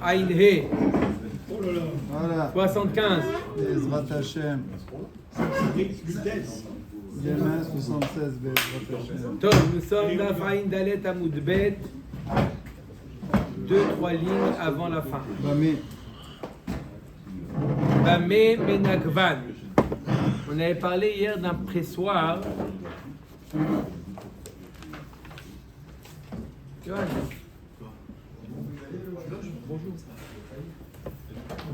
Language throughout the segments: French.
Aïn He, Voilà. 75. Ezrat Hashem. Demain 76 Bezrat Hashem. Tom, nous sommes dans Aïn Dalet Amoud Bet, 2-3 lignes avant la fin. Bamé. Bamé Menakvan. On avait parlé hier d'un pressoir.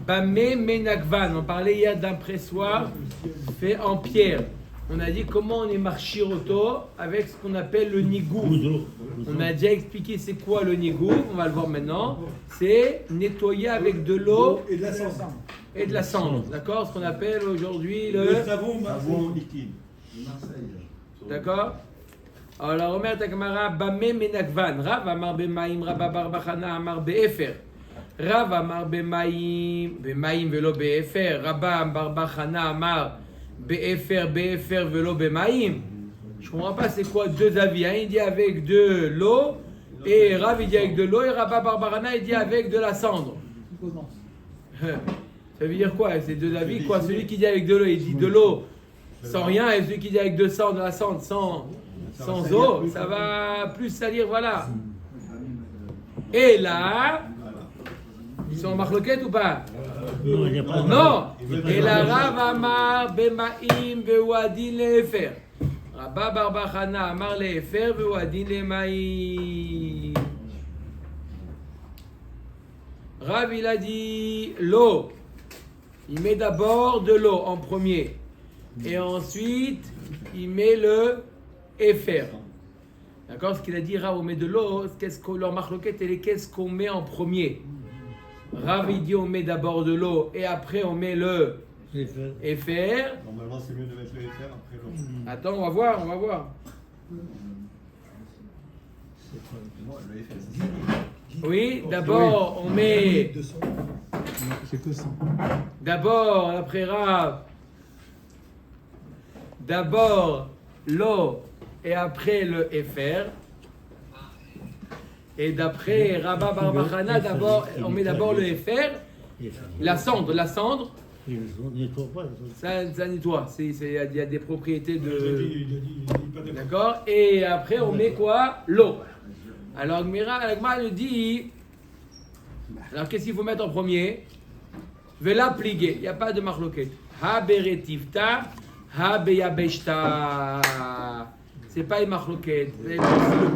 Bamé Menakvan. On parlait hier d'un pressoir fait en pierre. On a dit comment on est marchiroto avec ce qu'on appelle le nigou. On a déjà expliqué c'est quoi le nigou. On va le voir maintenant. C'est nettoyer avec de l'eau et de la cendre. et de la cendre. D'accord? Ce qu'on appelle aujourd'hui le savon liquide. D'accord? Alors, Omer Takmara, Bamé Menakvan, Rav Amar Bemaim, Rabba Barbachana Amar Be'efer. Rav Amar Bemaim, Bemaim velo Be'efer. Rabba Barbachana Amar Be'efer velo Bemaim. Je comprends pas, c'est quoi deux avis? Un il dit avec de l'eau, et Rav il dit avec de l'eau, et Rabba Barbachana il dit avec de la cendre. Ça veut dire quoi ces deux avis? Quoi? Celui qui dit avec de l'eau, il dit de l'eau sans rien, et celui qui dit avec de la cendre sans eau, ça va plus salir, voilà. Et là, ils sont en marloquette ou pas? Non, il n'y a pas de... Non. Et la Rav Amar Bemaim Vewadin Lefer. Rabba Barbachana Amar Lefer Vewadin Lemaim. Rav il a dit l'eau. Il met d'abord de l'eau en premier. Et ensuite, il met le Efer. D'accord? Ce qu'il a dit, Rav, on met de l'eau. Qu'est-ce qu'on leur marloquette, et qu'est-ce qu'on met en premier? Rav, il dit, on met d'abord de l'eau et après, on met le Efer. Normalement, c'est mieux de mettre le FR après l'eau. Attends, on va voir. Moi, le FR, c'est ça. Oui, d'abord, on met. C'est que ça. D'abord, après Rav. D'abord, l'eau et après le Efer. Et d'après Rabba Barbachana, d'abord, on met d'abord le Efer, la cendre. Ils ne nettoient pas. Ça nettoie. Il y a des propriétés de. Il a dit pas d'accord. D'accord? Et après, on met quoi? L'eau. Alors, Agma nous dit. Alors, qu'est-ce qu'il faut mettre en premier? Vela pligue. Il n'y a pas de marloquette. Ha beretivta, ha beyabeshta. C'est pas une marloquette. Le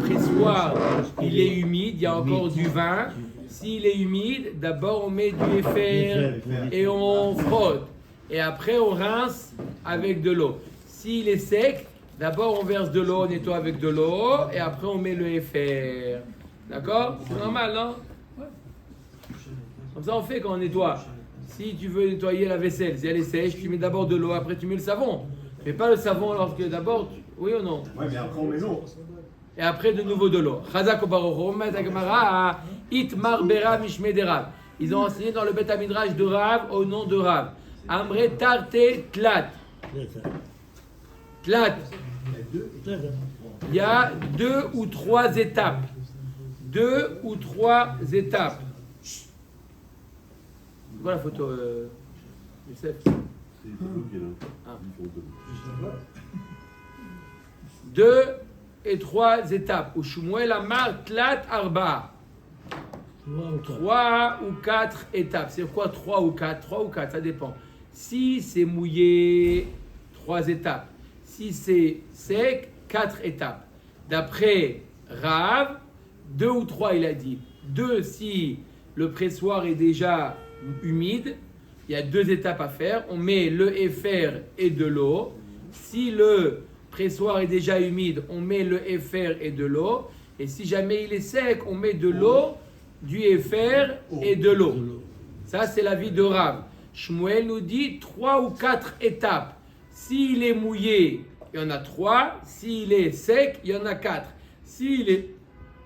pressoir, il est humide, il y a encore du vin. S'il est humide, d'abord on met du Efer et on frotte. Et après on rince avec de l'eau. S'il est sec, d'abord on verse de l'eau, on nettoie avec de l'eau, et après on met le Efer. D'accord? C'est normal, non? Comme ça on fait quand on nettoie. Si tu veux nettoyer la vaisselle, si elle est sèche, tu mets d'abord de l'eau, après tu mets le savon. Mais pas le savon lorsque d'abord... Oui ou non? Ouais, mais après, on met l'eau. Et après de nouveau de l'eau. Chazak Obarocho, Metagmara, Itmar Bera Mishme de Rav. Ils ont enseigné dans le Beth Midrash de Rav au nom de Rav. Amre Tarte Tlat. Tlat. Il y a 2 ou 3 étapes. 2 ou 3 étapes. Voilà la photo, Youssef. Ah. 2 et 3 étapes. Ou Shmuel Amar Tlat Arba. 3 ou 4 étapes. C'est quoi 3 ou 4? 3 ou 4, ça dépend. Si c'est mouillé, 3 étapes. Si c'est sec, 4 étapes. D'après Rav, 2 ou 3, il a dit. 2 si le pressoir est déjà humide. Il y a 2 étapes à faire. On met le Efer et de l'eau. Si le pressoir est déjà humide, on met le Efer et de l'eau. Et si jamais il est sec, on met de l'eau, du Efer et de l'eau. Ça, c'est l'avis de Rav. Shmuel nous dit 3 ou 4 étapes. S'il est mouillé, il y en a 3. S'il est sec, il y en a 4. S'il est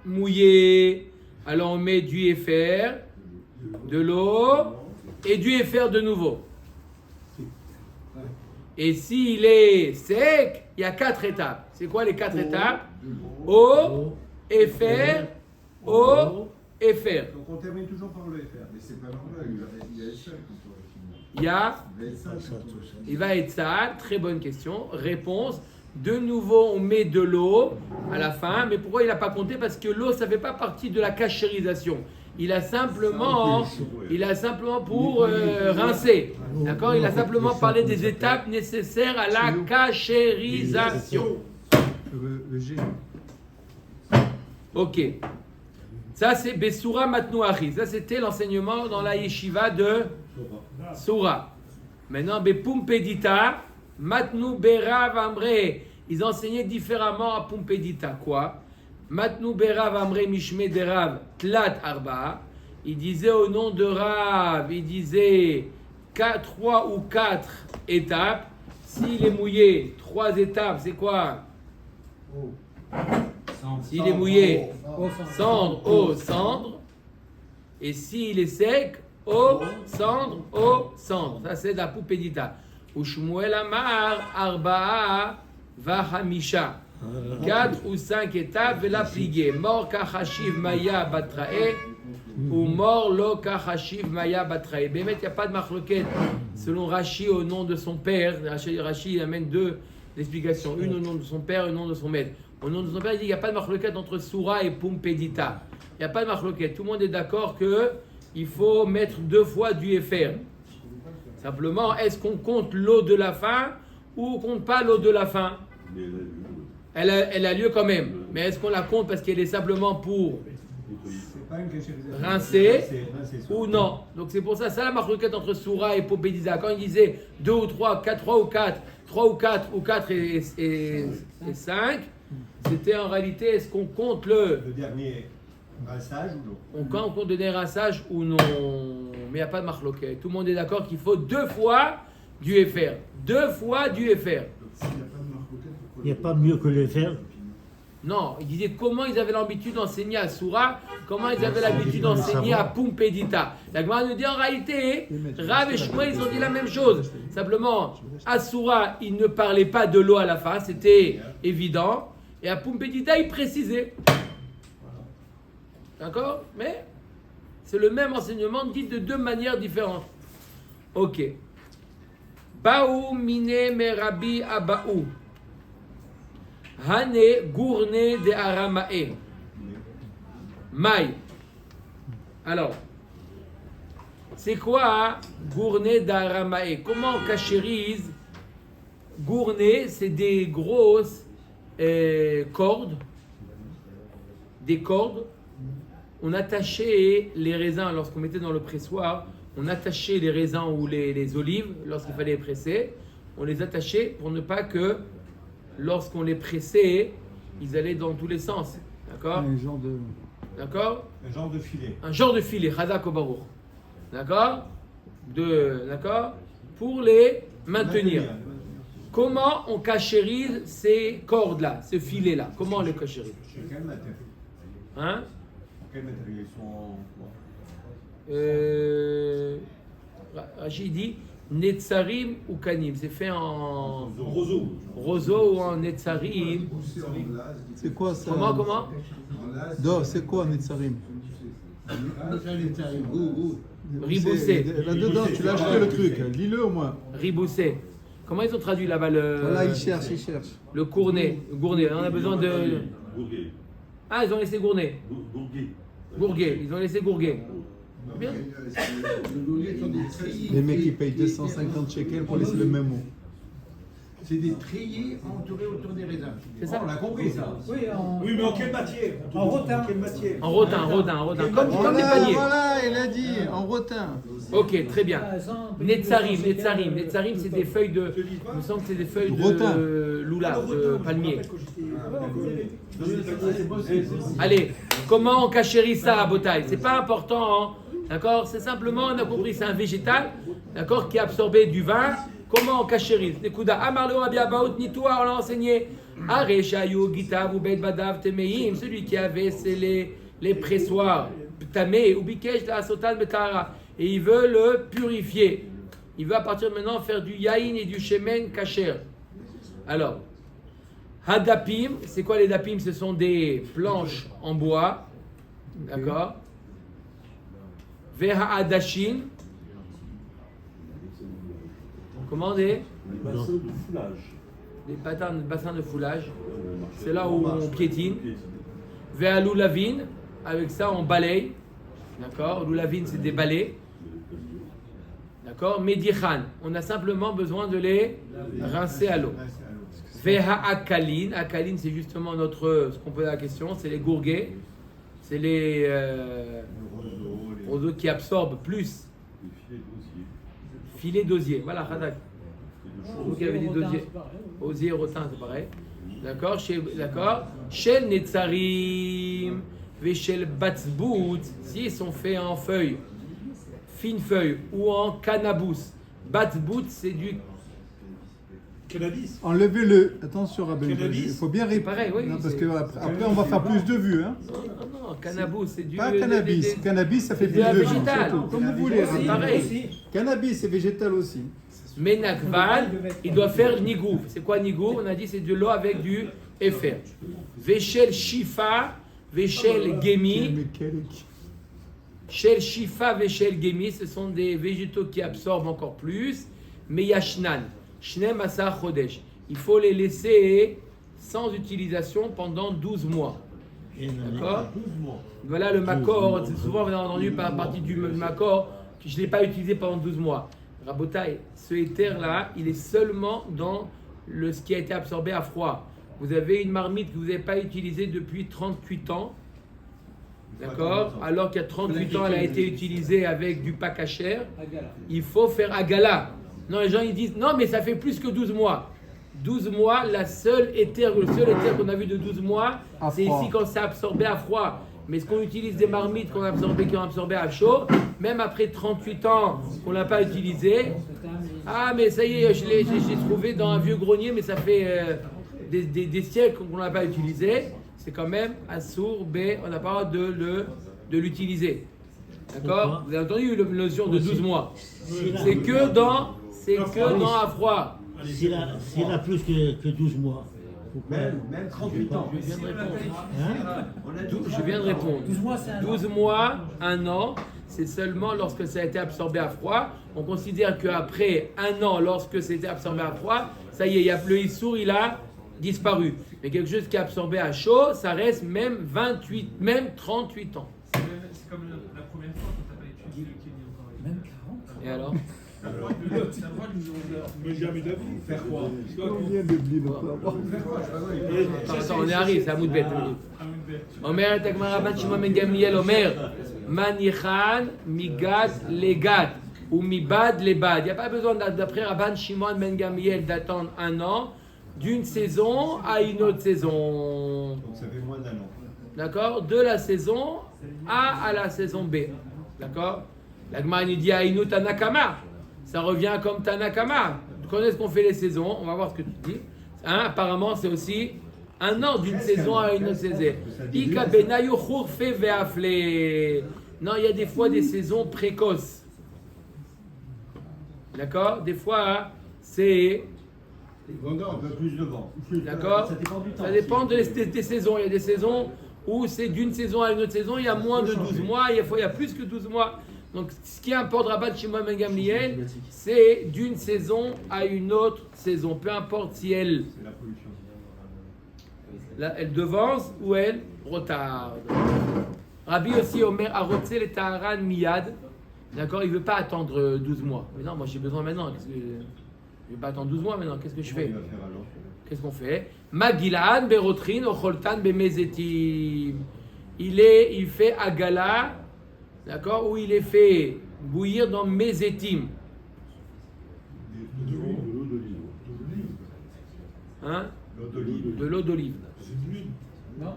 mouillé, alors on met du Efer, de l'eau et du Efer de nouveau. Et s'il est sec, il y a 4 étapes. C'est quoi les 4 étapes? Eau, Efer, eau Efer. Donc on termine toujours par le FR. Mais c'est pas normal, il va être seul quand on va finir. Il y a, Il va être seul quand on va finir. il va être ça. Très bonne question. Réponse. De nouveau, on met de l'eau à la fin. Mais pourquoi il n'a pas compté? Parce que l'eau, ça ne fait pas partie de la cachérisation. Il a simplement pour rincer. D'accord? Il a simplement parlé des étapes nécessaires à la cachérisation. Le G. Ok. Ça, c'est Besura Matnouachi. Ça, c'était l'enseignement dans la yeshiva de Soura. Maintenant, Bepumpedita, Matnou Berav Amre. Ils enseignaient différemment à Pumpedita. Quoi? Matnou Berav Amre Mishme Derav Tlat Arba. Il disait au nom de Rav, il disait 3 ou 4 étapes. S'il est mouillé, 3 étapes, c'est quoi? S'il est mouillé, cendre, eau, cendre. Et s'il est sec, eau, cendre, eau, cendre. Ça, c'est la Pumpedita. Ushmuel Amar Arba'a Vahamisha. 4 ou 5 étapes, et la plier. Mort Kachashiv Maya Batrae ou mort Lo Kachashiv Maya Batrae. Bémet, il n'y a pas de marloquette selon Rashi au nom de son père. Rashi amène 2 explications. Une au nom de son père, une au nom de son maître. Au nom de son père, il dit qu'il n'y a pas de marloquette entre Soura et Pumpedita. Il n'y a pas de marloquette. Tout le monde est d'accord qu'il faut mettre 2 fois du FR. Simplement, est-ce qu'on compte l'eau de la fin ou on ne compte pas l'eau de la fin? Elle a lieu quand même. Mais est-ce qu'on la compte parce qu'elle est simplement pour C'est pas une cachérisation. rincer C'est ou non? Donc c'est pour ça la marloquette entre Soura et Pumpedita. Quand il disait 2 ou 3, 3 ou 4, 3 ou 4 ou 4 et 5, c'était en réalité, est-ce qu'on compte le dernier rinçage ou non? on compte le dernier rinçage ou non? Mais il n'y a pas de marloquette. Tout le monde est d'accord qu'il faut 2 fois du FR. 2 fois du FR. Il n'y a pas mieux que le faire. Non, il disait comment ils avaient l'habitude d'enseigner à Soura, comment ils avaient l'habitude d'enseigner à Pumpedita. La Gemara nous dit en réalité, Rav et Shmuel, ils ont dit la même chose. Simplement, à Soura, ils ne parlaient pas de l'eau à la fin, c'était évident. Et à Pumpedita, ils précisaient. D'accord? Mais c'est le même enseignement dit de 2 manières différentes. Ok. Baou mine merabi abaou. Hane gourne de aramae. Maï. Alors, c'est quoi gourne d'aramae? Comment on cachérise? Gourne, c'est des grosses cordes. Des cordes. On attachait les raisins lorsqu'on mettait dans le pressoir. On attachait les raisins ou les olives lorsqu'il fallait les presser. On les attachait pour ne pas que lorsqu'on les pressait, ils allaient dans tous les sens. D'accord? Un genre de... D'accord? Un genre de filet. Un genre de filet, Chazak Obarour. D'accord? D'accord? Pour les maintenir. Comment on cachérise ces cordes-là, ce filet-là? Comment on les cachérise? Chez quel matériel? Hein? Quel matériel ils sont Rachid dit Netzarim ou Kanim. C'est fait en roseau ou en Netzarim. C'est quoi ça? Comment? Do, c'est quoi Netzarim? Riboussé. Là-dedans, tu l'as acheté le truc. Lis-le au moins. Riboussé. Comment ils ont traduit là-bas le... Voilà, il cherche. Le gournet. Gournet. On a besoin de... Gourguet. Ah, ils ont laissé gournet. Gourguet. Gourguet. Ils ont laissé gourguet. Bien. Les mecs, ils payent 250 shekels pour laisser le même mot. C'est des treillis entourés autour des raisins. C'est ça? On a compris ça. Oui, Oui, mais en quelle matière? En rotin. Quelle matière? En rotin. Comme des paniers. Voilà, il a dit, en rotin. Ok, très bien. Netzarim, c'est des feuilles de... Il me semble que c'est des feuilles de loula, de palmier. Allez, comment on cachérise ça à Botaï? C'est pas important, hein? D'accord? C'est simplement, on a compris, c'est un végétal, d'accord, qui a absorbé du vin. Comment on cachérise? Nekuda Amarlo Abiabaout Nitoa, on l'a enseigné. Areshayu Gitav ou Bet Badav Temeim, celui qui avait c'est les pressoirs, Tamé ou Bikesh la Sotan Betara, et il veut le purifier. Il veut à partir de maintenant faire du yaïn et du shemen kasher. Alors, Hadapim, c'est quoi les dapim? Ce sont des planches en bois, d'accord? Veha Adashin. Comment on dit? Les bassins de foulage. Les bassins de foulage. C'est là où on piétine. Veha Loulavin. Avec ça, on balaye. D'accord? Loulavin, c'est des balais. D'accord? Medichan. On a simplement besoin de les rincer à l'eau. Veha Akalin. Akalin, c'est justement ce qu'on pose la question. C'est les gourguets. C'est les roseaux qui absorbent plus. Filet d'osier. Voilà, Radak. Vous qui avez dit d'osier. Osier et rotin, c'est pareil. D'accord? D'accord? Shel Netzarim. Veshel Batzbout. S'ils sont faits en feuilles, fine feuille, ou en cannabis. Batzbout, c'est du. Cannabis. Enlevez-le. Attention, Rabbi. Cannabis. Il faut bien répondre. Pareil, oui. Parce qu'après, on va faire plus de vues. Hein. Non, cannabis, c'est du. Pas cannabis. Cannabis, ça fait plus la de vues. végétale. surtout. Comme vous voulez. C'est pareil. Cannabis, c'est végétal aussi. Mais Nakval, il doit faire nigouf. C'est quoi nigouf? On a dit c'est de l'eau avec du FR. Veshel Shifa, Veshel Gemi. Shel Shifa, Veshel Gemi, ce sont des végétaux qui absorbent encore plus. Mais Yashnan, Shnem Asar Chodesh. Il faut les laisser sans utilisation pendant 12 mois. D'accord? Voilà le Makor. C'est souvent, vous avez entendu par partie du Makor que je ne l'ai pas utilisé pendant 12 mois. Rabotai, ce éther-là, il est seulement dans ce qui a été absorbé à froid. Vous avez une marmite que vous n'avez pas utilisée depuis 38 ans, d'accord? Alors qu'il y a 38 ans, elle a été utilisée avec du pakacher. Il faut faire agala. Non, les gens ils disent, non mais ça fait plus que 12 mois. 12 mois, le seul éther qu'on a vu de 12 mois, c'est ici quand c'est absorbé à froid. Mais ce qu'on utilise des marmites qui ont absorbé à chaud, même après 38 ans qu'on n'a pas utilisé, ah mais ça y est, j'ai trouvé dans un vieux grenier, mais ça fait des siècles qu'on n'a pas utilisé, c'est quand même assour, on n'a pas le droit de l'utiliser. D'accord? Vous avez entendu la notion de 12 mois. C'est que dans à froid. S'il a plus que 12 mois. Même 38 ans. Je viens de répondre. Hein? Je viens de répondre. 12 mois, 1 an, c'est seulement lorsque ça a été absorbé à froid. On considère qu'après 1 an, lorsque c'était absorbé à froid, ça y est, le Issour, il a disparu. Mais quelque chose qui est absorbé à chaud, ça reste même 28, même 38 ans. C'est comme la première fois quand t'as pas étudié le Kenny encore. Même 40. Et alors? T'as le droit de nous Mais jamais d'avis. Faire quoi? Combien de blé on peut avoir? Attends, on est arrivé, c'est à Moudbet. Omer et Agmara Ban Shimon ben Gamliel Omer Manichan Migad Legad ou Mibad Lebad. Il n'y a pas besoin d'après Rabban Shimon ben Gamliel d'attendre 1 an d'une saison à une autre saison. Donc ça fait moins d'1 an. D'accord? De la saison A à la saison B. D'accord? L'Agmara nous dit Aïnou Tanakama. Ça revient comme Tanakama. Tu connais ce qu'on fait les saisons, on va voir ce que tu dis. Hein? Apparemment, c'est aussi 1 an d'une saison à une autre saison. Ika benayu khurfe ve'afle. Non, il y a des fois des saisons précoces. D'accord? Des fois, c'est. Un peu plus de vent. D'accord? Ça dépend du temps. Ça dépend des saisons. Il y a des saisons où c'est d'une saison à une autre saison, il y a moins de 12 mois, il y a plus que 12 mois. Donc, ce qui importe Rabban Shimon ben Gamliel, c'est d'une saison à une autre saison. Peu importe si elle, C'est la pollution. elle devance ou elle retarde. Rabbi aussi, Omer, a retiré les Taharan Miyad. D'accord? Il ne veut pas attendre 12 mois. Mais non, moi j'ai besoin maintenant. Je ne vais pas attendre 12 mois maintenant. Qu'est-ce que je fais? Il va faire alors. Qu'est-ce qu'on fait? Magilan berotrin ocholtan bemezetim. Il fait agala, d'accord? Ou il est fait bouillir dans mezetim. De l'eau d'olive. Hein? L'eau d'olive. De l'eau d'olive.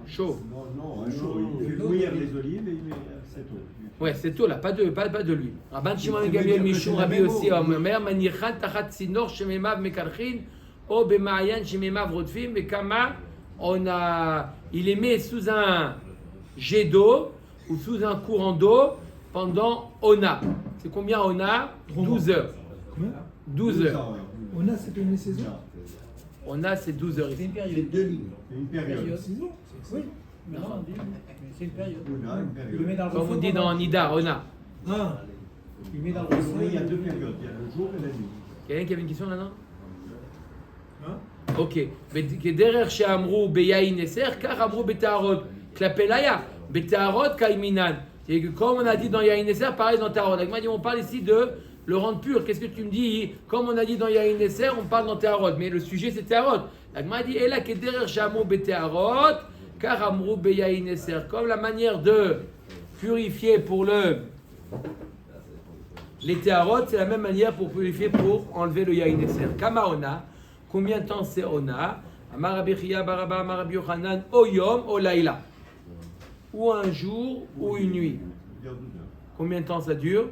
Chaud. Non, un chaud. Il fait bouillir les olives et il met cette eau. Ouais, c'est tout là, pas de l'huile. Rabban Shimon ben Gamliel Mishum Rabbi aussi Omer manichan tachat sinor shememav mekarchin o bemaayan shememav rodfim bekama il les met sous un jet d'eau ou sous un courant d'eau pendant Ona. C'est combien Ona? 12 heures. 12 heures. On a cette une saison. Ona c'est 12 heures. C'est une période de ligne. Une période. Oui. C'est une période. On a une Il le met période. dans le Comme on dit refroidissement. dans Nidar, Ona. Il met dans le soleil, il y a deux périodes, il y a le jour et la nuit. Quelqu'un qui avait une question là-dedans? Ok. כדרך שאמרו ביין נסר, כך אמרו בטהרות. כלפי ליה, בטהרות קיימינן. Et comme on a dit dans Yahin Neser, pareil dans Tarot. On parle ici de le rendre pur. Qu'est-ce que tu me dis? Comme on a dit dans Yahin Neser, on parle dans Tarot. Mais le sujet c'est Tarot. La Gemara dit Ela kederer shamu betarot, car amru beyahin neser. Comme la manière de purifier pour les Tarot, c'est la même manière pour purifier pour enlever le Yahin Neser. Kama ona, combien de temps c'est ona? Amar Rabbi Chia baraba Amar Rabbi Yochanan oyom o laila. Ou un jour ou une nuit. Combien de temps ça dure?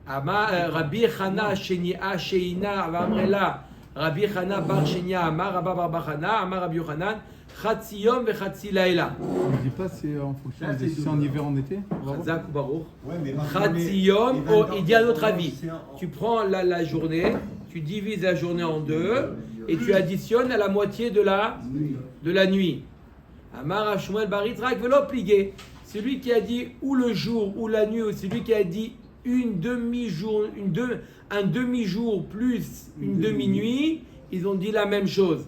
Rabbi Chana Shenia Sheina Amrela Rabbi Chana Bar Shenia Amar Rabba Bar Chana Amar Rabbi Yochanan Chatzi Yom Vechatzi Laila. On ne dit pas c'est en fonction de si c'est en hiver en été. Chazak ou Baruch. Chatzi Yom, il dit un autre avis. Tu prends la journée, tu divises la journée en deux et tu additionnes à la moitié de la nuit. Amar Shmuel Bar Yitzhak velo plié. Celui qui a dit ou le jour ou la nuit, ou celui qui a dit une demi-jour, un demi-jour plus une demi-nuit, ils ont dit la même chose.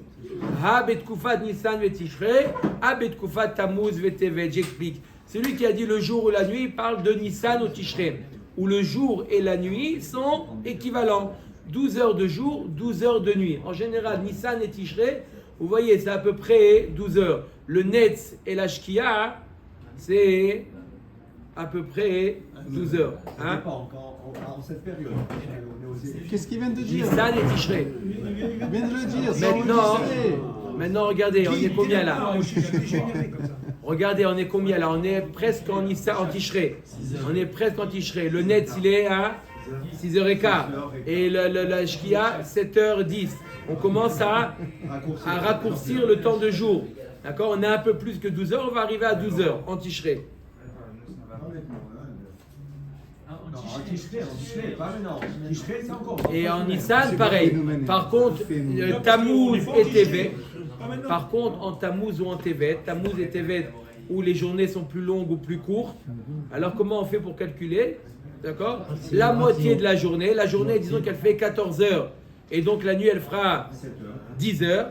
Ha betkufat Nissan vetishrei, ha betkufat Tammuz vetevet. J'explique. Celui qui a dit le jour ou la nuit, il parle de Nissan ou Tishrei, où le jour et la nuit sont équivalents. 12 heures de jour, 12 heures de nuit. En général, Nissan et Tishrei, vous voyez, c'est à peu près 12 heures. Le Netz et la Shkia, c'est à peu près 12 heures. Ça dépend en cette période. Qu'est-ce qu'il vient de dire? Nissan et Tishrei. Il vient de le dire. c'est enregistré. Maintenant, regardez, on est combien là? Regardez, on est combien là? On est presque en Tishrei. On est presque en Tishrei. Le Netz, il est à 6h15. Et la Shkia, 7h10. On commence à raccourcir le temps de jour. D'accord? On a un peu plus que 12 heures, on va arriver à 12 heures en Tishrei. Et en Nissan, pareil. Par contre, Tammuz et Tevet. Par contre, en Tammuz ou en Tevet, Tammuz et Tevet, où les journées sont plus longues ou plus courtes, alors comment on fait pour calculer? D'accord? La moitié de la journée, disons qu'elle fait 14 heures. Et donc la nuit, elle fera 10 heures.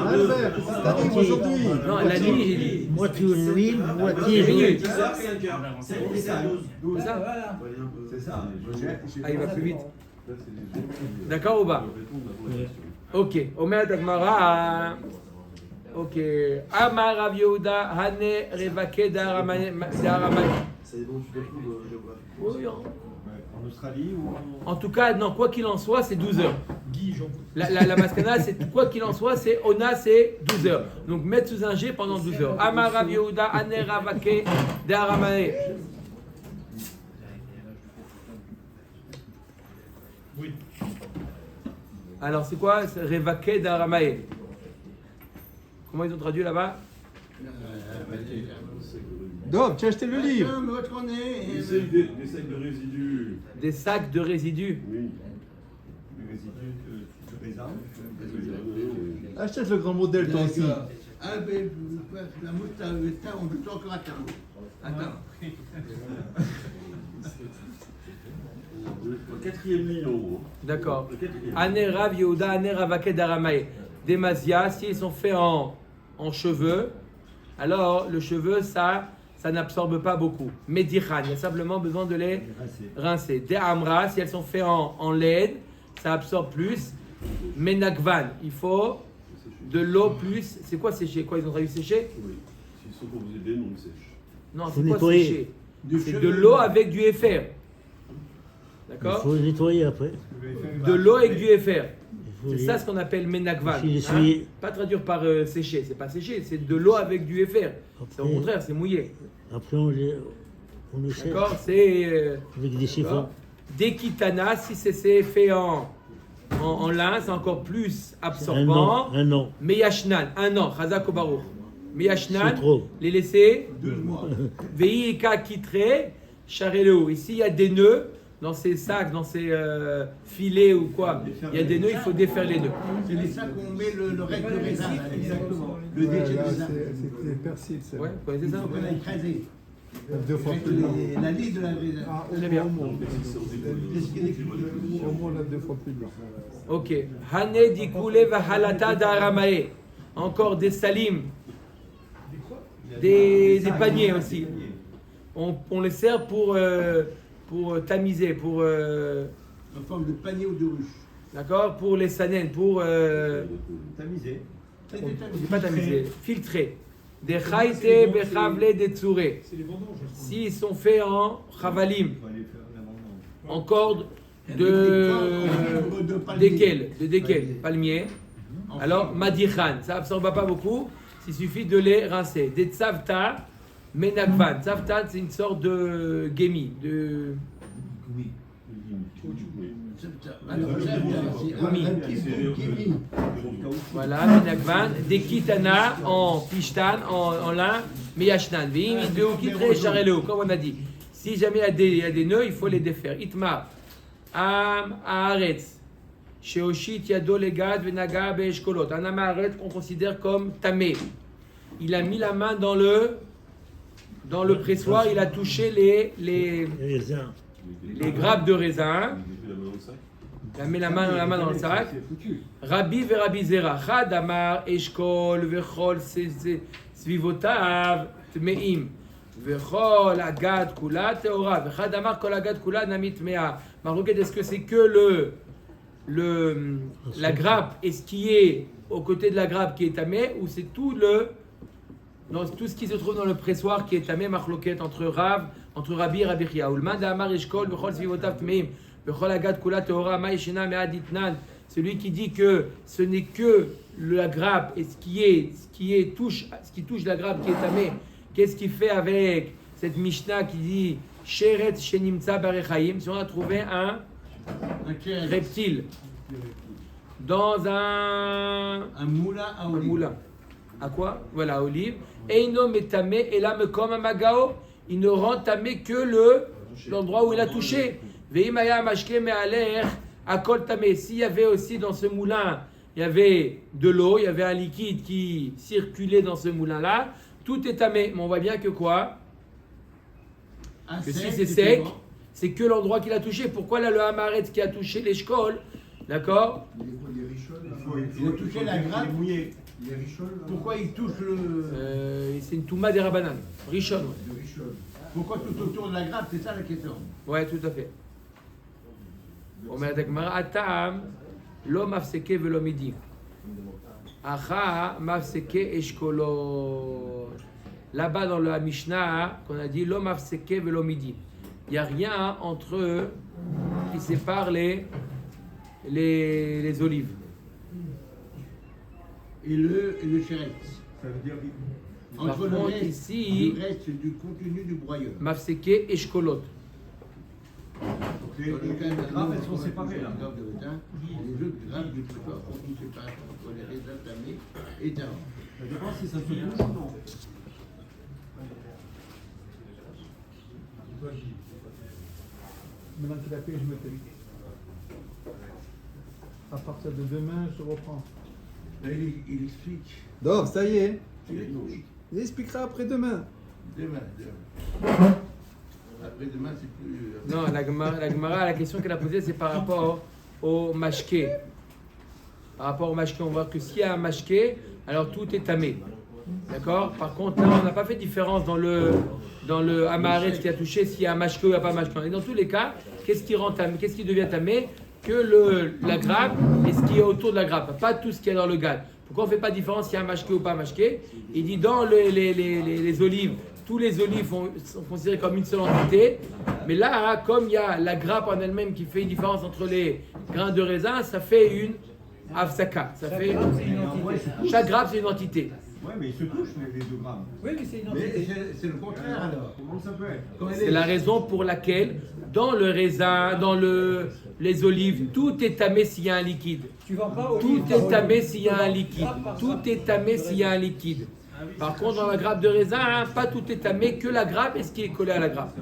Albert, c'est aujourd'hui. Non, la nuit, j'ai dit. Moitié nuit, moitié jour. C'est ça? C'est ça. Ah, il va plus vite. D'accord ou pas? Ok. Omer Dagmara. Ok. Amar Rav Yehuda Hane Revake d'Aramay. Oui, En Australie ou en tout cas, non, quoi qu'il en soit, c'est 12 heures. La maskana, c'est quoi qu'il en soit, c'est Ona, c'est 12 heures. Donc mettre sous un G pendant 12 heures. Amar Rav Yehuda Hane Ravake d'Aramay. Oui. Alors c'est quoi? C'est Revake d'Aramay. Comment ils ont traduit là-bas? Dob, tu as acheté le livre. Des sacs de résidus. Des sacs de résidus. Oui. les résidus de raisin. Achète le grand modèle, toi aussi. Ah, ben, la moutarde, on peut encore attendre. Attends. Le quatrième ligne en haut. D'accord. Le quatrième. Ané Rav Yehuda, Ané Ravake d'Aramaï. Des mazia, s'ils sont faits en cheveux, alors le cheveu, ça n'absorbe pas beaucoup. Médichan, il y a simplement besoin de les rincer. Des amra, si elles sont faites en laine, ça absorbe plus. Menakvan, il faut de l'eau plus. C'est quoi sécher? Quoi, ils ont traduit sécher? Oui. S'ils sont pour vous aider, non, ils sèchent. Non, Faut c'est quoi nettoyer. sécher? C'est de l'eau avec du FR. Il D'accord? faut le nettoyer après. De l'eau avec du FR. Il faut C'est ça ce qu'on appelle menakvan. Il faut essuyer. Pas traduire par sécher, c'est pas sécher, c'est de l'eau avec du FR. C'est au Après- contraire, c'est mouillé. Après, on le sert D'accord? C'est avec des chiffons. des kitana, si c'est fait en lin, c'est encore plus absorbant. Un an. Meyashnan, un an, Chazak ou Baruch. Meyashnan, C'est trop. les laisser. 12 mois. Veika kitre, chareleu. Ici, il y a des nœuds. dans ces sacs, dans ces filets ou quoi, il y a des nœuds, il faut défaire les nœuds. C'est les sacs où on met le reste de raisin. là, Exactement. Le déchet de Là, raisin. c'est les persils, c'est Ouais, vous connaissez Il ça? faut qu'on a écrasé. deux fois Reste plus long. la liste de la raisin. Ah, Très bien. au moins, là, deux fois plus long. Ok. Hane dikoule vahalata d'aramae. Encore des salim. Des paniers aussi. On les sert pour tamiser, pour En forme de panier ou de ruche. d'accord, pour les sanen, pour Tamisé. j'ai pas tamiser, filtrer. Des chaïté bechavle des tsouré. C'est les vendanges. S'ils sont faits en chavalim, Il faut aller faire l'amendement. en corde De palmier. de déquel, palmier. Alors, madichan, ça absorbe pas beaucoup, il suffit de les rincer. Des tzavta, menakvan. Tzavta, c'est une sorte de gemi, de voilà, menakvan. Des kitana en pishtan, en lin, meyashnan. Vim, de kitre, charelo, comme on a dit. Si jamais il y a des nœuds, il faut les défaire. Itma, am, haaretz. Sheoshit yado legad venaga beeshkolot. Un amaret qu'on considère comme tamé. Il a mis la main dans le pressoir, il a touché les grappes de raisin. Il a mis la main dans le sac. Rabbi ve Rabbi Zera. Chad amar eshkol vechol svivotav tmeim. Vechol agad kula teora. Vechad amar kol agad kula namit mea. Maroquet, est-ce que c'est que la grappe et ce qui est au côté de la grappe qui est tamé, ou c'est tout ce qui se trouve dans le pressoir qui est tamé, machloket entre Rabbi et Rabbi Chia. Ulman d'amar eshkol vechol svivotav tmeim. Vechol agad kula teora ma'ishena me'aditnan. Celui qui dit que ce n'est que la grappe et ce qui touche la grappe qui est tamé, qu'est-ce qu'il fait avec cette Mishnah qui dit Sheret shenimtza barechaim? Si on a trouvé un reptile dans un moulin à olive. moulin. À quoi? Voilà, à olive. Eino metame elam comme un magao. Il ne rend tamé que l'endroit où il a touché. Veimaya mashke me'aler akol tamé. S'il y avait aussi dans ce moulin, il y avait de l'eau, il y avait un liquide qui circulait dans ce moulin-là, tout est tamé. Mais on voit bien que quoi? Que si c'est sec, c'est que l'endroit qu'il a touché. Pourquoi là le hamaret qui a touché les shkol, d'accord? Il a touché la grappe. Mouillé. Pourquoi il touche C'est une touma des rabanan. Rishon. Ouais. Pourquoi tout autour de la grappe? C'est ça la question. Ouais, tout à fait. אומרת הגמרא, הטעם לא מפסקי ולא מידי. אחא מפסקי אשכולות. Là-bas dans la Mishnah, qu'on a dit, lo mafseke velo midi. Il n'y a rien entre eux qui sépare les olives. Et le chéret. Ça veut dire. Entre Par contre, ici, le reste du contenu du broyeur. mafseke eshkolot. Les grappes, elles sont séparées là. Les autres grappes du pressoir sont une séparation entre les raisins tamés et d'un. Ça dépend si ça se touche ou non. Maintenant qu'il a fait, je me tais. À partir de demain, je reprends. Là, il explique. Donc, ça y est. Il expliquera après demain. Demain. Après demain, c'est plus. Non, la Gemara, la question qu'elle a posée, c'est par rapport au mashké. Par rapport au mashké, on voit que s'il y a un mashké, alors tout est tamé. D'accord? Par contre, là, on n'a pas fait de différence dans le hamaret qui a touché, s'il y a un mashké ou il n'y a pas un mashké. Et dans tous les cas, qu'est-ce qui devient tamé? Que la grappe et ce qui est autour de la grappe, pas tout ce qui est dans le gad. Pourquoi on ne fait pas de différence s'il y a un mashké ou pas un mashké? Il dit dans les olives, tous les olives sont considérées comme une seule entité, mais là, comme il y a la grappe en elle-même qui fait une différence entre les grains de raisin, ça fait une afsaka. Chaque grappe, c'est une entité. Ouais, mais ils se touchent les 2 grammes. Oui, mais c'est une Mais entité. c'est le contraire alors. Comment ça peut être? C'est la raison pour laquelle, dans le raisin, dans les olives, tout est tamé s'il y a un liquide. Tu vends pas Tout est tamé s'il y a un liquide. Tout est tamé s'il y a un liquide. Par contre, dans la grappe de raisin, pas tout est tamé, que la grappe et ce qui est collé à la grappe.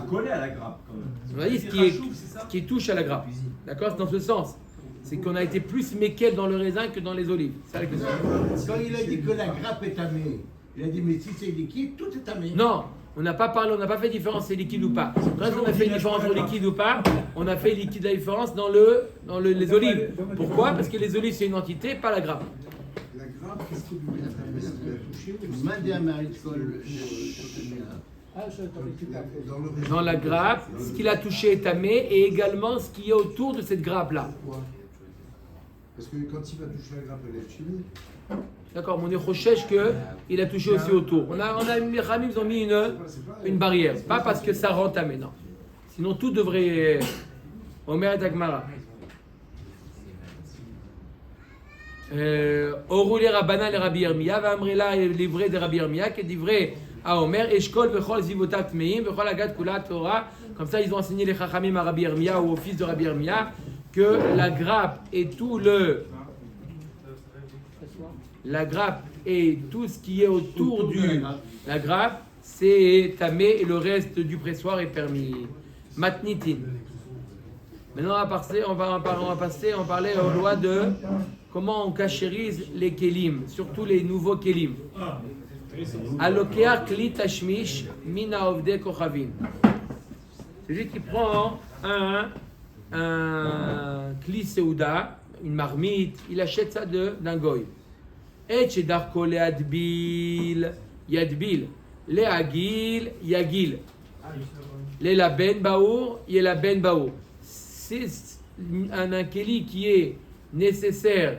collé à la grappe quand même. On a dit ce qui touche à la grappe. D'accord? C'est dans ce sens. C'est qu'on a été plus méquel dans le raisin que dans les olives. C'est ça la question. Quand il a dit que la grappe est tamée, il a dit mais si c'est liquide, tout est tamé. Non, on n'a pas parlé, on n'a pas fait différence c'est liquide ou pas. Quand on a fait une différence entre liquide ou pas, on a fait liquide la différence dans les olives. Pourquoi? Parce que les olives c'est une entité, pas la grappe. La grappe, qu'est-ce qu'il lui a touché? Madame Aritzkol, Dans la grappe, ce qu'il a touché est tamé et également ce qui est autour de cette grappe-là. Parce que quand il va toucher la grappe, elle est chimique. D'accord, mon Echoshech qu'il a touché aussi autour. Les Ramim, ils ont mis une barrière. Pas parce que ça rend tamé, non. Sinon tout devrait. Omer et Agmara. Orou les Rabbana les Rabbi Yirmiyah, Vamrela est livré de Rabbi Yirmiyah, qui est livré à Omer, Eshkol Vechol Zivotat Tmeim, Vechol Agat Kula Torah. Comme ça, ils ont enseigné les Chachamim à Rabbi Yirmiyah ou au fils de Rabbi Yirmiyah que la grappe et tout la grappe et tout ce qui est autour de la grappe, c'est tamé et le reste du pressoir est permis. Matnitin. Maintenant, on va parler aux lois de comment on cachérise les kélim, surtout les nouveaux kélim. Alokea kli tashmish mina ovde kochavim. C'est lui qui prend un kli seuda, une marmite, il achète ça d'un goy. Et chez Darko le Adbil, Yadbil, le Agil, Yagil, le Laben Baour, Yelaben Baour. C'est un keli qui est nécessaire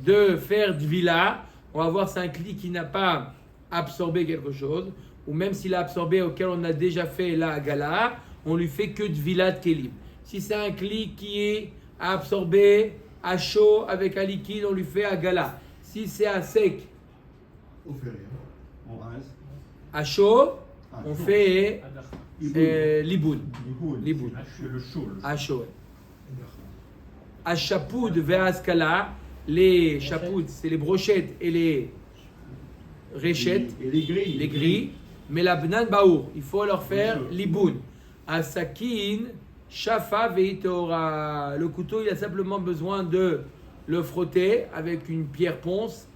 de faire Dvila. On va voir c'est un kli qui n'a pas absorbé quelque chose, ou même s'il a absorbé auquel on a déjà fait la Agala, on lui fait que Dvila de kelim. Si c'est un kli qui est absorbé à chaud avec un liquide, on lui fait à gala. Si c'est à sec, On fait rien. On rince. à chaud, on fait liboun. Liboun. Le chaud. À chaud. À chapoud vers Askala, les chapoud, c'est les brochettes et les réchettes, Et les grilles. mais la bnan baour, il faut leur faire liboun. À sakin, shafa veiteora. Le couteau, il a simplement besoin de le frotter avec une pierre ponce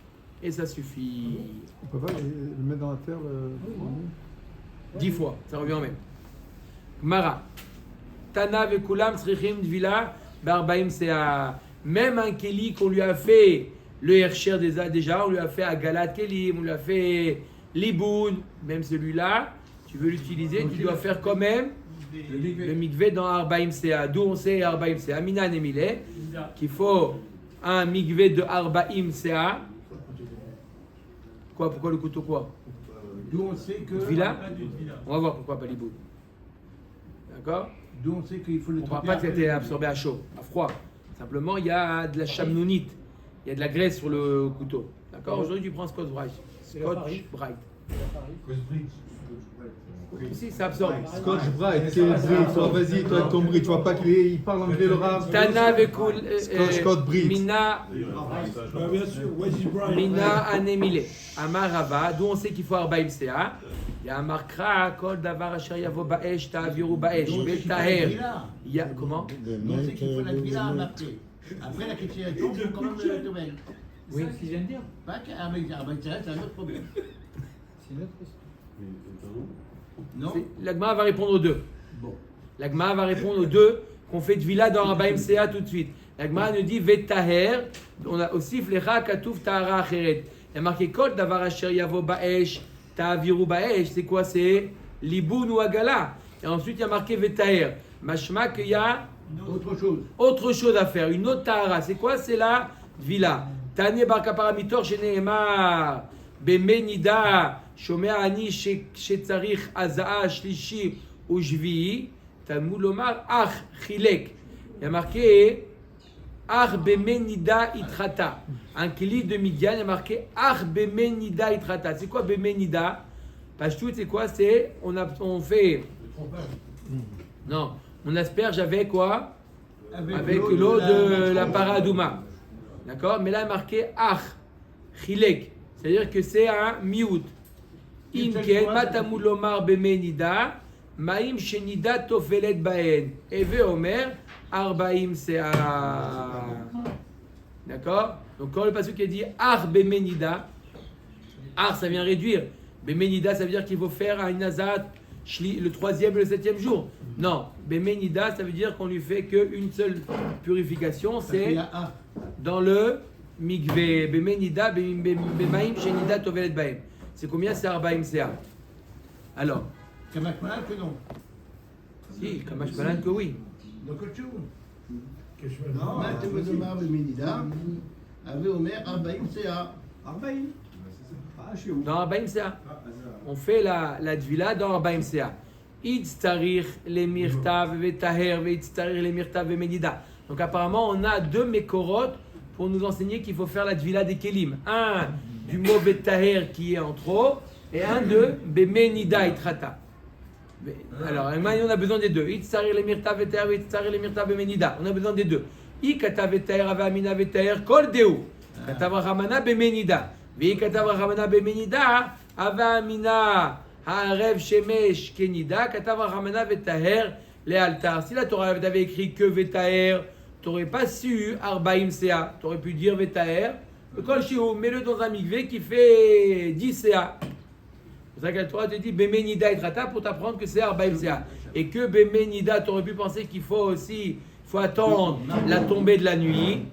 et ça suffit. On peut pas le mettre dans la terre 10 fois, ça revient au même. Gmara. Tana vekulam srichim dvila barbaim sea. Même un keli qu'on lui a fait le hercher déjà, on lui a fait à galat kelim, on lui a fait liboun, même celui-là, tu veux l'utiliser, tu dois faire quand même le mikvé dans Arbaim Sea. D'où on sait Arbaim Sea, Minan Emile, qu'il faut un mikvé de Arbaim Sea. Quoi, pourquoi le couteau quoi? D'où on sait que. Villa. On va voir pourquoi pas liboun. D'accord? D'où on sait qu'il faut le On ne parle pas que ça a été absorbé à chaud, à froid. Simplement, il y a de la chamnounite, il y a de la graisse sur le couteau. D'accord? Aujourd'hui, tu prends Scotch Bright. Scotch Bright. Ici, ça absorbe. Scotch Bright, c'est le brie. Toi, vas-y, toi, avec ton brie. Tu vois pas qu'il parle anglais, le rap. Tana vekul. Scotch Bright. Mina. Mina anemile. Amarava, d'où on sait qu'il faut Arbaim Sea. Il y a un markra, kol davar asher yavo ba'esh, ta'aviru ba'esh, betaher. Il y a, comment? D'où on sait qu'il faut la villa après. Après la question, il faut quand même le domaine. Oui. C'est ce qu'il vient de dire. Pas qu'avec c'est un autre problème. Non? L'Agma va répondre aux deux. Bon. L'Agma va répondre aux deux qu'on fait de villa dans Arbaim Sea tout de suite. L'Agma nous dit Vetaher, on a aussi Flecha Katouf Tahara Acheret. Il y a marqué Kol Davar Asher Yavo Ba'esh, Ta'aviru Ba'esh. C'est quoi? C'est Liboun ou Agala. Et ensuite il y a marqué Vetaher. Mashma qu'il y a autre chose à faire, une autre Tahara. C'est quoi? C'est la villa. Tane Bar Kaparamitor Sheneemar Bemenida. Shomea ani shetzarich azaa shlishi ou jvi, Talmud lomar ach chilek. Il y a marqué ach bemenida itrata. Un kili de Midian, il y a marqué ach bemenida itrata. C'est quoi bemenida? Pashtout, c'est quoi? C'est on fait. Non, on asperge avec quoi? Avec l'eau de la paradouma. D'accord? Mais là, il y a marqué ach chilek. C'est-à-dire que c'est un miout. Imken, matamud lomar bemenida, maim shenida tofelet baen. Eve omer, arbaim sea. D'accord? Donc quand le passage qui dit ar bemenida, ar ça vient réduire. Bemenida ça veut dire qu'il faut faire un nazat le 3e et le 7e jour. Non, bemenida ça veut dire qu'on lui fait qu'une seule purification, c'est dans le mikvé. Bemenida, bemaim shenida tofelet baen. C'est combien? C'est arbaim sea. Alors. Kamash Malan que non. Si, Kamash Malan que oui. Donc autre chose. Non, Matamud lomar bemenida, Ave Omer, Arbaim Sea. Arbaïm. Ah, chez vous. Dans Arbaim Sea. On fait la Dvila dans Arbaim Sea. Itztarich le mirtav vetaher veitztarich le mirtav vemenida. Donc apparemment on a 2 mékorot pour nous enseigner qu'il faut faire la Dvila des Kelim. Un du mot vetaher qui est en trop et un de bemenida itrata. Alors on a besoin des deux. Itztarich le mirtav vetaher veitztarich le mirtav vemenida. On a besoin des deux. Ikatav vetaher avamina vetaher kol deu. Katav ramana bemenida. Veikatav ramana bemenida avamina. Ha'arev shemesh kenida, katav ramana vetaher le altar. Si la Torah avait écrit que vetaher, tu n'aurais pas su arbaim sea. Tu aurais pu dire vetaher. Le kol shiou, mets-le dans un mikvé qui fait 10 sea. C'est pour ça que la Torah te dit bemenida et trata pour t'apprendre que c'est arbaim sea. Et que bemenida, tu aurais pu penser qu'il faut attendre la tombée de la nuit.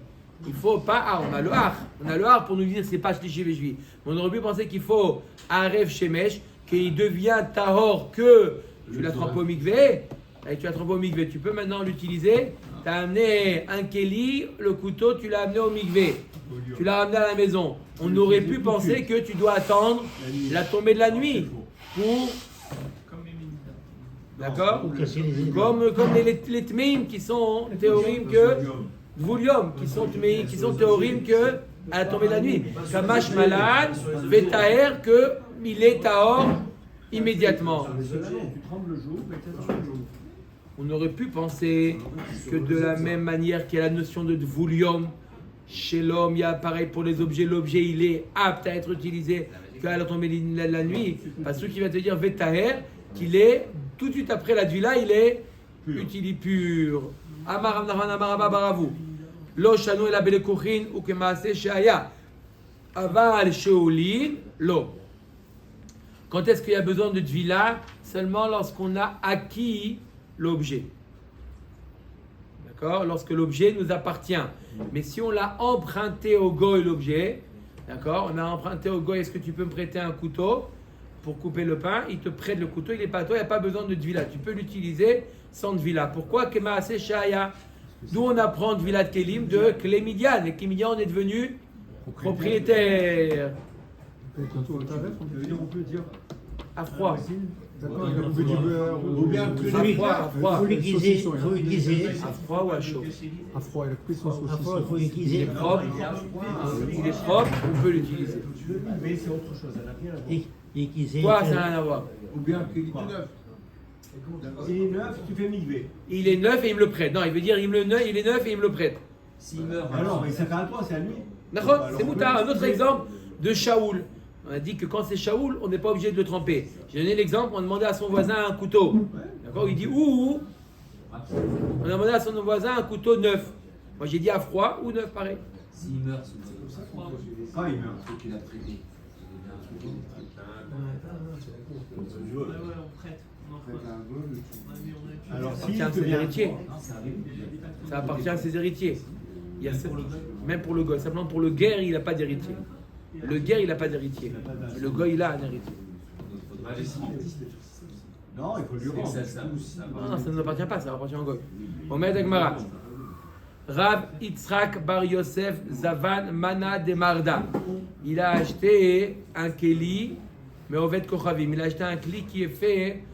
Il faut pas. On a le har. On a le har pour nous dire c'est pas shlishi vejvi. On aurait pu penser qu'il faut arev shemesh. Qu'il devient tahor que tu l'as trempé au mikvé, et tu l'as trempé au mikvé, tu peux maintenant l'utiliser. Tu as amené un keli, le couteau, tu l'as amené au mikvé, tu l'as ramené à la maison. On aurait pu penser que tu dois attendre la tombée de la nuit pour. Comme les Ménida. D'accord? Pour casser les idées. Comme les tmeim qui sont théorim que. Voulium, qui sont théorim que à la tombée de la nuit. Kamash malad, vetaher que il est tahor immédiatement. Tu trembles le jour, peut-être le jour. On aurait pu penser que de la même manière qu'il y a la notion de voulium, chez l'homme, il y a pareil pour les objets, l'objet il est apte à être utilisé qu'à la tombée de la nuit. Parce que qui va te dire vetaher, qu'il est tout de suite après la dvila, il est utilisé pur. Amar Amnaran Amar Abba Baravu. Lo shanu el abele kochin ou kemaase sheaya. Aval sheolin lo. Quand est-ce qu'il y a besoin de dvila? Seulement lorsqu'on a acquis l'objet. D'accord? Lorsque l'objet nous appartient. Mais si on l'a emprunté au goy l'objet, d'accord? On a emprunté au goy, est-ce que tu peux me prêter un couteau pour couper le pain? Il te prête le couteau, il n'est pas à toi, il n'y a pas besoin de dvila. Tu peux l'utiliser sans dvila. Pourquoi? Kemaase shaya. D'où on apprend dvila de kelim de Klémidian. Et Klémidian, on est devenu propriétaire. Quand on Ça veut dire on peut dire À froid. D'accord, il a coupé du beurre Ou bien que À froid, à froid. Faut l'aiguiser, faut l'aiguiser. À froid ou à chaud? à froid, il a coupé son À froid, il saucisson. faut Il est l'aiguiser. propre, on peut l'utiliser. mais c'est autre chose, elle a rien à voir. Aiguiser. Quoi, ça n'a rien à voir? Ou bien qu'il est tout neuf. Il est neuf, tu fais migvé. Il est neuf et il me le prête. Non, il veut dire il est neuf et il me le prête. S'il meurt. Ah non, mais c'est pas à toi, c'est à lui. D'accord? C'est Moutar. Un autre exemple de Shaoul. On a dit que quand c'est Shaoul, on n'est pas obligé de le tremper. J'ai donné l'exemple, on a demandé à son voisin un couteau. D'accord? Il dit ouh. On a demandé à son voisin un couteau neuf. Moi j'ai dit à froid ou neuf pareil. S'il meurt, c'est comme ça. Quand il meurt. Faut qu'il a traité. Ouais, on prête. On en prête. Alors Ça si appartient à il ses devient héritiers. Non, ça arrive. Ça appartient à ses héritiers. Il y a Même pour le goy. Même pour le goy. Simplement pour le guerre, il n'a pas d'héritier. Le guerre, il n'a pas d'héritier. Le goy, il a un héritier. Non, il faut lui rendre. Non, ça ne nous appartient pas, ça appartient au goy. Omed Agmara. Rav Yitzhak Bar Yosef Zavan Mana de Marda. Il a acheté un keli, mais au Vet Kochavim. Il a acheté un keli qui est fait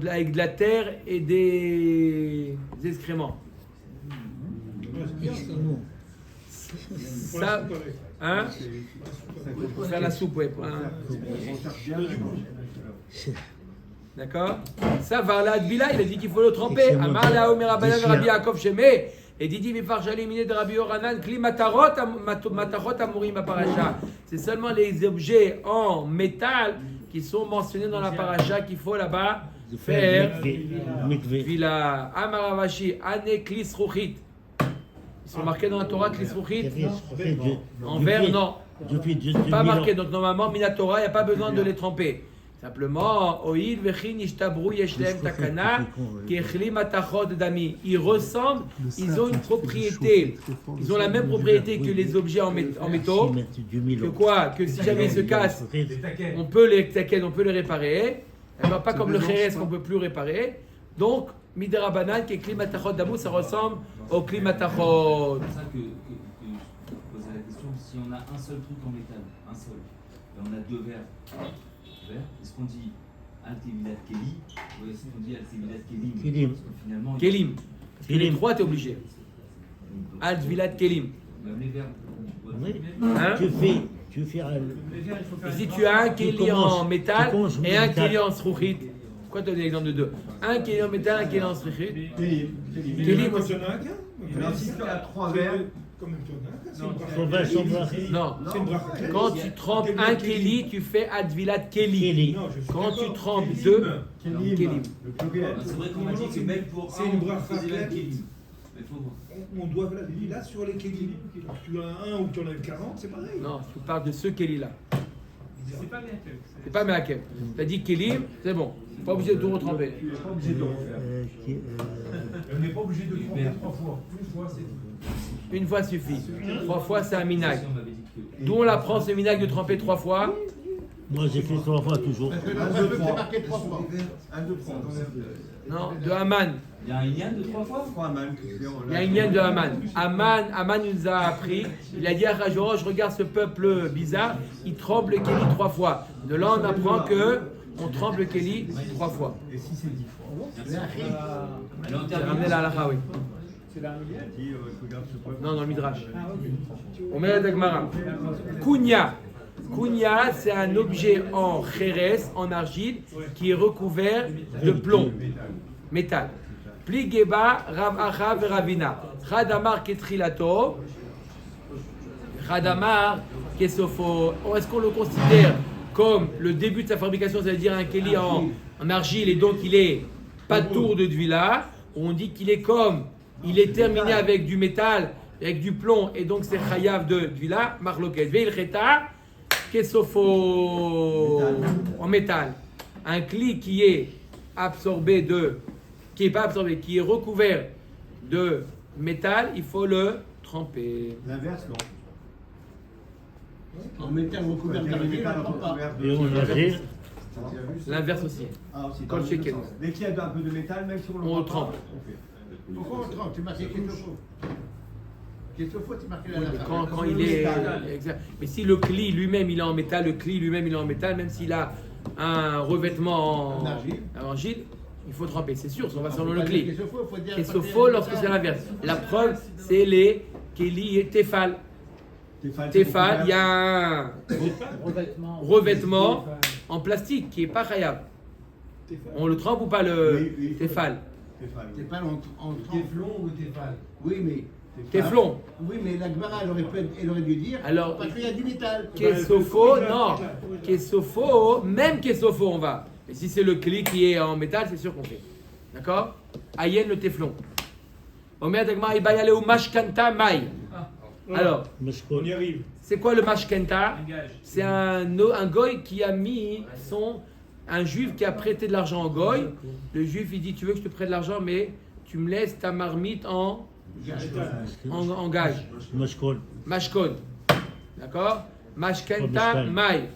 avec de la terre et des excréments. Ça, hein? Pour faire la soupe, ouais. D'accord? Ça va là, Bila, il a dit qu'il faut le tremper. Amar la Omer Abayan Rabbi Yaakov Shemé. Et Didi Mifar Jalimine de Rabbi Yoranan, Kli Matarot Amurim Aparacha. C'est seulement les objets en métal qui sont mentionnés dans la paracha qu'il faut là-bas faire. Vila Amaravashi, Ane Klis Ruchit. Ils sont marqués dans la Torah Klis Ruchit. En vert, non. Pas marqué. Donc normalement, Minatora, il n'y a pas besoin de les tremper. Simplement, Oil Vechin Ishtabru Yeshlem Takana, Kechli Matachot Dami. Ils ressemblent, ils ont une propriété. Ils ont la même propriété que les objets en métaux. Que quoi? Que si jamais ils se cassent, on peut les réparer. Alors, pas comme le Kheres qu'on ne peut plus réparer. Donc, Midera Banan, qui est Klimatachot Damou, ça ressemble au Klimatachot. C'est pour ça que je posais la question, si on a un seul truc en métal, un seul, et on a deux verres, est-ce qu'on dit Al-Tevilat Keli ou est-ce qu'on dit Al-Tevilat Kelim? Parce que finalement, Kelim. Parce que les trois, tu es obligé. Al-Tevilat Kelim. Même les verres. Hein? Tu fais Si tu as un Keli en métal et un Keli en Sruchit, pourquoi tu donnes l'exemple de deux? Un Keli en métal, un Keli en Sruchit. Kelim aussi. Si tu as 3 verres, Comme une tonne. Non. Quand tu trempes un Keli, tu fais Advilat Keli. Quand tu trempes deux, Kelim. C'est vrai qu'on m'a dit que même pour C'est une bracha Tevilat claque. Kelim. Mais faut voir. On doit là sur les kélim. Tu as un ou tu en as 40, c'est pareil. Non, tu parles de ce Keli-là. C'est pas Meakev. C'est pas Meakev. Tu as dit Kelim, c'est bon. Pas obligé de tout retremper. tu n'es pas obligé de le refaire. On n'est pas obligé de tromper 3 fois. Une fois, c'est tout. Une fois suffit. 3 fois, c'est un minag. Si on m'avait dit que- D'où on apprend ce minag de tremper 3 fois. Moi, j'ai fait 3 fois toujours. Parce que dans le c'est marqué 3 fois. 1, 2, 3. Non, de Haman. Il y a un lien de 3 fois? Il y a une lienne de Haman. Haman nous a appris. Il a dit à Rajorosh, regarde ce peuple bizarre, il trempe le Kéli 3 fois. De là, on apprend que on trempe le Kéli 3 fois. Et si c'est 10 fois? Alors, on J'ai ramené la halakha, oui. Il dit, regarde ce peuple. Non, dans le Midrash. On met la Dagmara. Kunya. Kunya, c'est un objet en kheres, en argile, qui est recouvert de plomb, métal. Pligeba, Rav Achav et Ravina. Radamar Ketrilato. Radamar Kesofo. Est-ce qu'on le considère comme le début de sa fabrication, c'est-à-dire un keli en argile et donc il est pas de tour de Dvila, ou on dit qu'il est comme, il est terminé avec du métal, avec du plomb, et donc c'est chayav de Dvila, marloket. Veil Cheta, Kesofo en métal. Un kli qui est absorbé qui est pas absorbé, qui est recouvert de métal, il faut le tremper. L'inverse, non. En métal recouvert d'argile, on ne prend pas. Et on a fait. L'inverse aussi. Ah, aussi. Quand le shaken. Dès qu'il y a un peu de métal, même si on le On prend le trempe. pas, on fait. Pourquoi on trempe? C'est marqué Ketofo. Ketofo, c'est marqué là. Quand il est exact. Mais si le cli lui-même il est en métal, même s'il a un revêtement en argile, il faut tremper, c'est sûr, on va selon le cli. Qu'est-ce qu'il faut lorsque c'est l'inverse? La preuve, c'est les Keli et Tefal. Tefal, il y a un revêtement en plastique qui n'est pas khayab. On le trempe ou pas le Tefal? Tefal, on trempe. Téflon ou téfal? Oui, mais. Teflon. Oui, mais la Gemara, elle aurait dû dire. Alors, parce qu'il y a du métal. Kesofo, non. Kesofo, même Kesofo, on va. Mais si c'est le cli qui est en métal, c'est sûr qu'on fait. D'accord? Ayen le Teflon. Omer Dagmar Ibayale ou Mashkanta Mai. Alors, On y arrive. c'est quoi le Mashkanta? Un gage. C'est un goy qui a mis un juif qui a prêté de l'argent au goy. Le juif il dit tu veux que je te prête de l'argent mais tu me laisses ta marmite en gage. Mashkol. Mashkon. D'accord? Mashkenta Mai.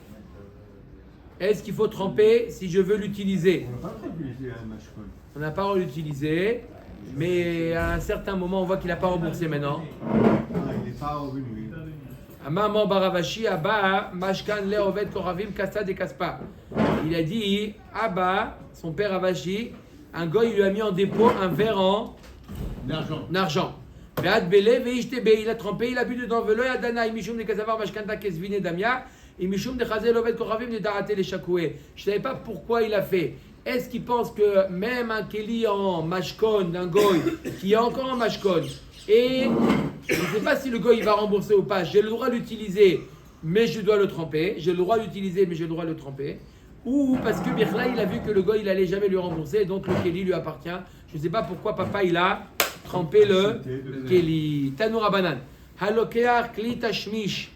Est-ce qu'il faut tremper si je veux l'utiliser? On n'a pas le droit d'utiliser un mashkol. On n'a pas le droit de l'utiliser, mais à un certain moment on voit qu'il n'a pas remboursé maintenant. Ah, il n'est pas revenu. Maman Baravashi, Abba, Mashkan, Leovet, Koravim, Kassa de Kaspa. Il a dit, Abba, son père Avashi, un goy il lui a mis en dépôt un verre en argent. Il a trempé, il a bu dedans, Velo, Adana, Mishum de Kazavar, Mashkanta, Kesvine, Damia, et Mishum de Chazel, Leovet, Koravim, de Darate, les Chakoué. Je ne savais pas pourquoi il a fait. Est-ce qu'il pense que même un Keli en Mashkon, d'un goy, qui est encore en Mashkon, et je ne sais pas si le goy il va rembourser ou pas. J'ai le droit de l'utiliser, mais je dois le tremper. J'ai le droit de l'utiliser, mais j'ai le droit de le tremper. Ou parce que Birla, il a vu que le goy il allait jamais lui rembourser, donc le Keli lui appartient. Je ne sais pas pourquoi papa il a trempé le Keli. Tanoura Banan. Halokeach kli tashmish.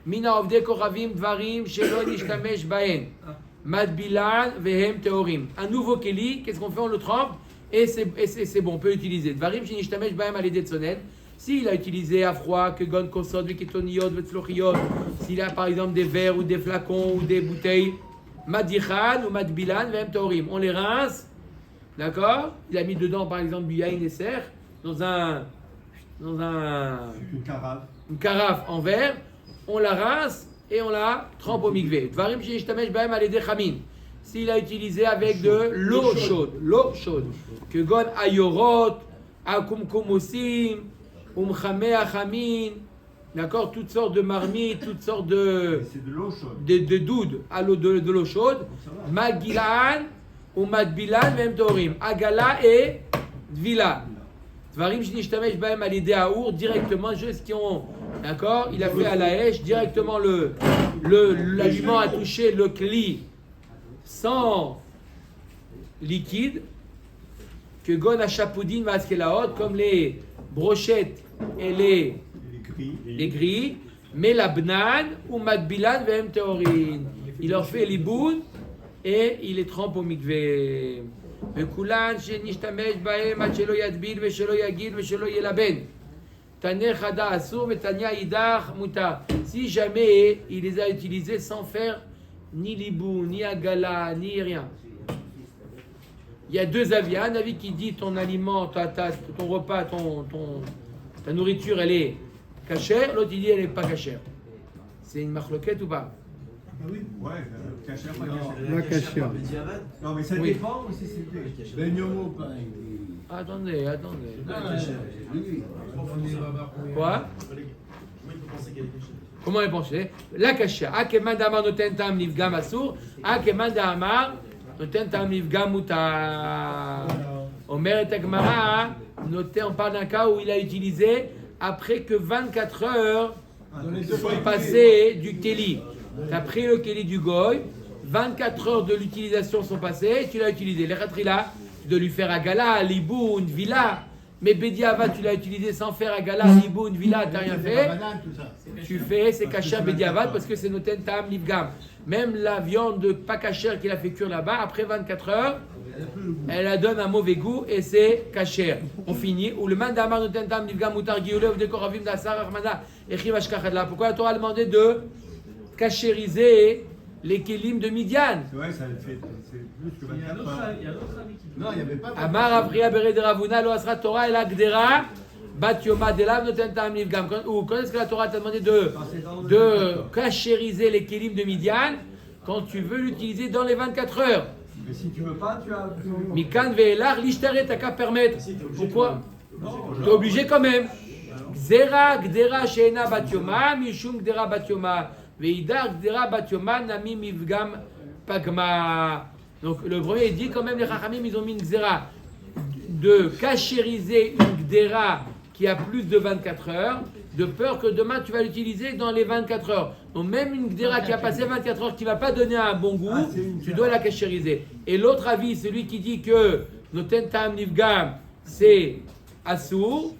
Mina ovde koravim dvarim shelo nishtamesh baen. Madbilan vehem teorim. Un nouveau Keli, qu'est-ce qu'on fait? On le trempe et c'est bon, on peut l'utiliser. Dvarim shenishtamesh baen alidé tsoned. S'il a utilisé à froid, que gon kosod, viketoniot, vetzlochiot, s'il a par exemple des verres ou des flacons ou des bouteilles, madichan ou madbilan vehem teorim. On les rince, d'accord? Il a mis dedans par exemple du yain et serre dans une carafe en verre. On la rince et on la trempe au mikvé. Dvarim shenishtamesh bahem alidé chamin. S'il a utilisé avec de l'eau chaude, que gon ayorot, akumkumosim, umchame achamin, d'accord, toutes sortes de marmites, toutes sortes de C'est de l'eau chaude. de doudes à l'eau de l'eau chaude, magilan ou madbilan même torim, agala et dvila. Dvarim shenishtamesh bahem alidé aour, directement, ceux qui ont, d'accord, il a fait à la hache, directement l'aliment a touché le kli sans liquide, que gon achapoudin maskelaot, comme les brochettes et les grilles, mais la bnan ou madbilan vehem teorin. Il leur fait liboun et il les trempe au mikvé. וכולן שנשתמש בהם עד שלא ידביל ושלא יגיד ושלא ילבן. תנא חדה אסור ותניא אידך מותר. Si jamais il les a utilisés sans faire ni liboun, ni agala, ni rien. Il y a deux avis. Un avis qui dit ton aliment, ton repas, ta nourriture, elle est cachère. L'autre il dit elle n'est pas cachère. C'est une marloquette ou pas? Ouais, cachère, pas La cachère. cachère. Non, mais ça Oui. dépend ou si c'était. Ben Yomo, pareil. Attendez. Ah, oui. Quoi? Comment est pensé? La cachère. Akeman d'amar noten tam nifgam asur. Akeman d'amar noten tam nifgam mutar. Omer et Agmara, on parle d'un cas où il a utilisé après que 24 heures sont passées du Keli. Tu as pris le Keli du Goy, 24 heures de l'utilisation sont passées et tu l'as utilisé. Les Khatrila, de lui faire Agala, Liboun, Villa. Mais Bediava, tu l'as utilisé sans faire Agala, Liboun, Villa, tu n'as rien fait. Tu fais, c'est Kasher Bediava parce que c'est Noten Tam Nifgam. Même la viande pas Kasher qu'il a fait cuire là-bas, après 24 heures, elle la donne un mauvais goût et c'est Kasher. On finit. Ou le Mandamar Noten Tam Nifgam, Mutar Giolev, Dekoravim, Dasar, Armana, Echiv Ashkachadla. Pourquoi la Torah a demandé de cachériser les kélim de Midian? Ouais, ça fait plus que Il y a un 24 autre heures. avis qui dit. Non, il n'y avait pas. Amar Avriya Bered Ravuna, Lo Asra Torah, El Agdera, Bat Yoma Delav Noten Tam Nifgam. Ou quand est-ce que la Torah t'a demandé de cachériser les kélim de Midian? Quand tu veux l'utiliser dans les 24 heures. Mais si tu veux pas, tu as. Mikan Ve'elar, l'Ishtare, t'as qu'à permettre. Pourquoi? T'es obligé quand même. Gzera, Gdera, Sheena Batyoma, Mishum Gdera Batyoma, Veida Gdera Batyoma, Nami Mivgam Pagma. Donc le premier il dit quand même les Chachamim ils ont mis une Gzera de cachériser une Gdera qui a plus de 24 heures, de peur que demain tu vas l'utiliser dans les 24 heures. Donc même une Gdera qui a passé 24 heures qui ne va pas donner un bon goût, tu dois la cachériser. Et l'autre avis, celui qui dit que Noten Tam Nifgam c'est Assour.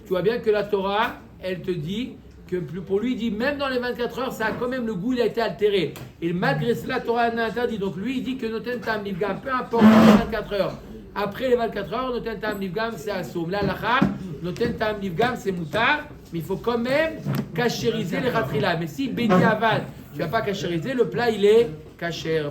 Tu vois bien que la Torah, elle te dit que pour lui, il dit même dans les 24 heures, ça a quand même le goût, il a été altéré. Et malgré cela, la Torah en a interdit. Donc lui, il dit que Noten Tam Nifgam, peu importe les 24 heures. Après les 24 heures, Noten Tam Nifgam, c'est Assoum. Là, l'Acha, Noten Tam Nifgam, c'est Moutar. Mais il faut quand même cachériser les Khatrila. Mais si Bediavad, tu ne vas pas cachériser, le plat, il est cacher.